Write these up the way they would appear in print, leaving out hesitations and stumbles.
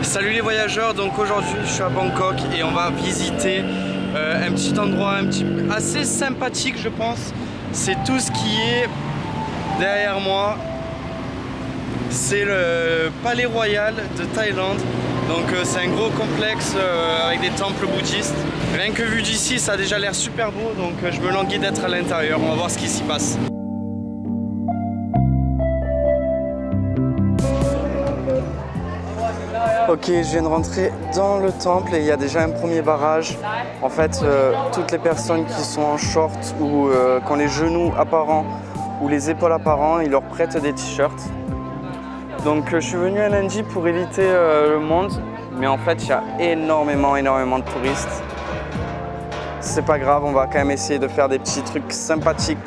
Salut les voyageurs, donc aujourd'hui je suis à Bangkok et on va visiter un petit endroit assez sympathique je pense. C'est tout ce qui est derrière moi. C'est le Palais Royal de Thaïlande. Donc c'est un gros complexe avec des temples bouddhistes. Rien que vu d'ici ça a déjà l'air super beau, donc je me languis d'être à l'intérieur. On va voir ce qui s'y passe. Ok, je viens de rentrer dans le temple et il y a déjà un premier barrage. En fait, toutes les personnes qui sont en short ou qui ont les genoux apparents ou les épaules apparents, ils leur prêtent des t-shirts. Donc je suis venu à lundi pour éviter le monde, mais en fait il y a énormément de touristes. C'est pas grave, on va quand même essayer de faire des petits trucs sympathiques.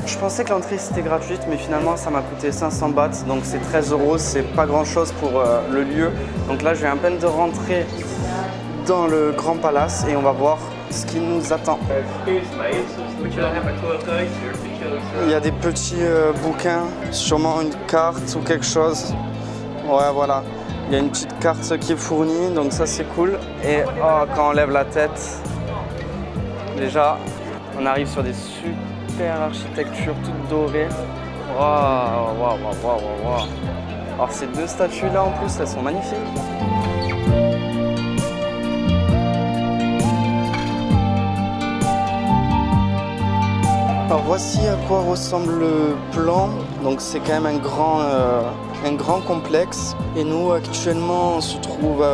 Je pensais que l'entrée c'était gratuite, mais finalement ça m'a coûté 500 bahts, donc c'est 13 €, c'est pas grand chose pour le lieu. Donc là je viens à peine de rentrer dans le grand palace et on va voir ce qui nous attend. Il y a des petits bouquins, sûrement une carte ou quelque chose. Ouais, voilà. Il y a une petite carte qui est fournie, donc ça c'est cool. Et oh, quand on lève la tête, déjà, on arrive sur des super architectures toutes dorées. Waouh, waouh, waouh, waouh. Alors ces deux statues là en plus, elles sont magnifiques. Alors voici à quoi ressemble le plan. Donc c'est quand même un grand complexe. Et nous actuellement on se trouve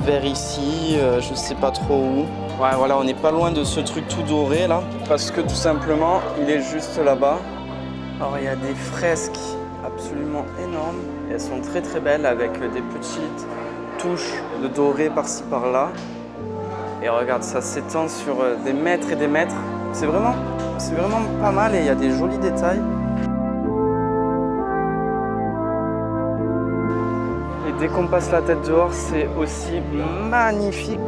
vers ici, je sais pas trop où. Ouais, voilà, on n'est pas loin de ce truc tout doré là, parce que tout simplement il est juste là-bas. Alors il y a des fresques absolument énormes. Et elles sont très belles avec des petites touches de doré par-ci par-là. Et regarde, ça s'étend sur des mètres et des mètres. C'est vraiment pas mal et il y a des jolis détails. Et dès qu'on passe la tête dehors, c'est aussi magnifique.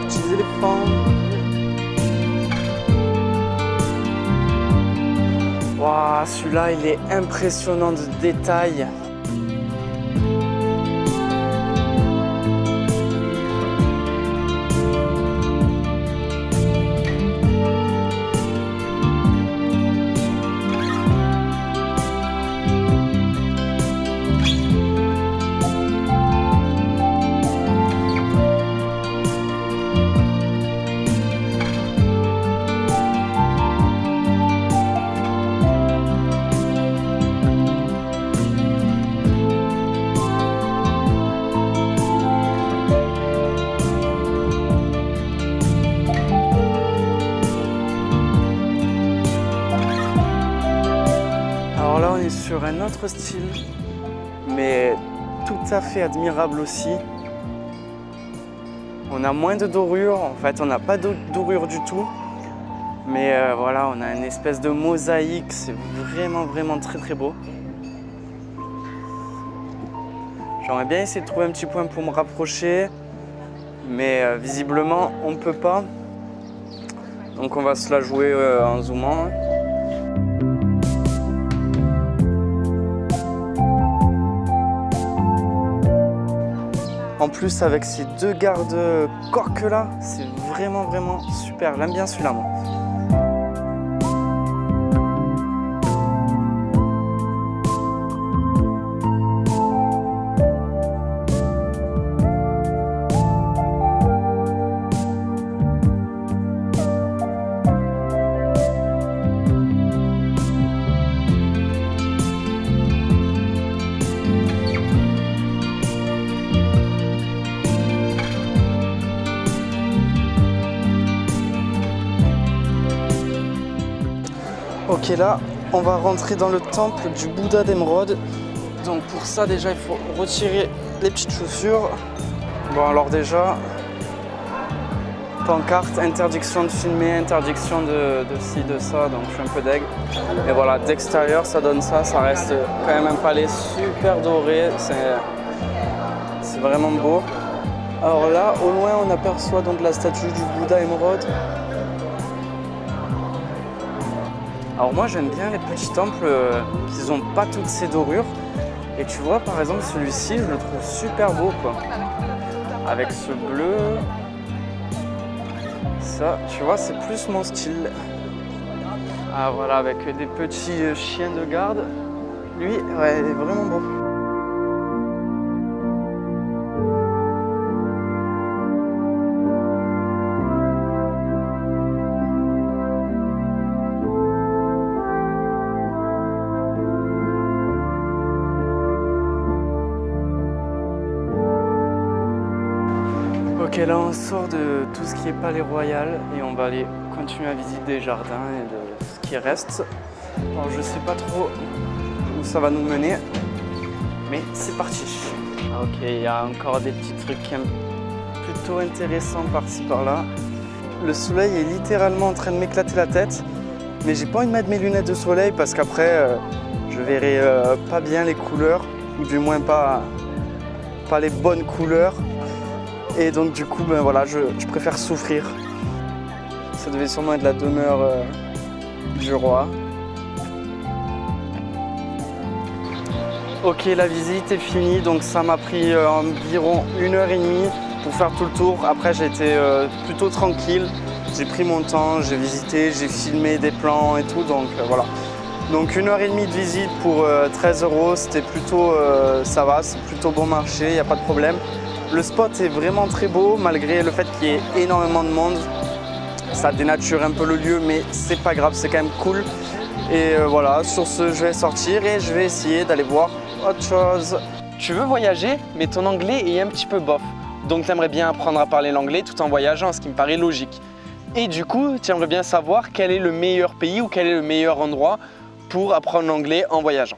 Petits éléphants. Waouh, celui-là, il est impressionnant de détails. Sur un autre style, mais tout à fait admirable aussi. On a moins de dorure, en fait on n'a pas de dorure du tout, mais voilà, on a une espèce de mosaïque, c'est vraiment très beau. J'aimerais bien essayer de trouver un petit point pour me rapprocher, mais visiblement on ne peut pas, donc on va se la jouer en zoomant. En plus avec ces deux gardes-coques là, c'est vraiment super. J'aime bien celui-là moi. Ok, là, on va rentrer dans le temple du Bouddha d'émeraude. Donc pour ça, déjà, il faut retirer les petites chaussures. Bon, alors déjà, pancarte, interdiction de filmer, interdiction de ci, de ça, donc je suis un peu deg. Et voilà, d'extérieur, ça donne ça, ça reste quand même un palais super doré, c'est vraiment beau. Alors là, au loin, on aperçoit donc la statue du Bouddha émeraude. Alors moi, j'aime bien les petits temples qui n'ont pas toutes ces dorures. Et tu vois, par exemple, celui-ci, je le trouve super beau, quoi. Avec ce bleu. Ça, tu vois, c'est plus mon style. Ah voilà, avec des petits chiens de garde. Lui, ouais, il est vraiment beau. Ok, là on sort de tout ce qui est palais royal et on va aller continuer à visiter des jardins et de ce qui reste. Alors je sais pas trop où ça va nous mener, mais c'est parti. Ok, il y a encore des petits trucs plutôt intéressants par-ci par-là. Le soleil est littéralement en train de m'éclater la tête, mais j'ai pas envie de mettre mes lunettes de soleil parce qu'après je verrai pas bien les couleurs, ou du moins pas les bonnes couleurs. Et donc du coup, ben voilà, je préfère souffrir. Ça devait sûrement être la demeure du roi. Ok, la visite est finie, donc ça m'a pris environ 1h30 pour faire tout le tour. Après, j'ai été plutôt tranquille. J'ai pris mon temps, j'ai visité, j'ai filmé des plans et tout, donc voilà. Donc 1h30 de visite pour 13 €, c'était plutôt, ça va, c'est plutôt bon marché, il n'y a pas de problème. Le spot est vraiment très beau, malgré le fait qu'il y ait énormément de monde. Ça dénature un peu le lieu, mais c'est pas grave, c'est quand même cool. Et voilà, sur ce, je vais sortir et je vais essayer d'aller voir autre chose. Tu veux voyager, mais ton anglais est un petit peu bof. Donc tu aimerais bien apprendre à parler l'anglais tout en voyageant, ce qui me paraît logique. Et du coup, tu aimerais bien savoir quel est le meilleur pays ou quel est le meilleur endroit pour apprendre l'anglais en voyageant.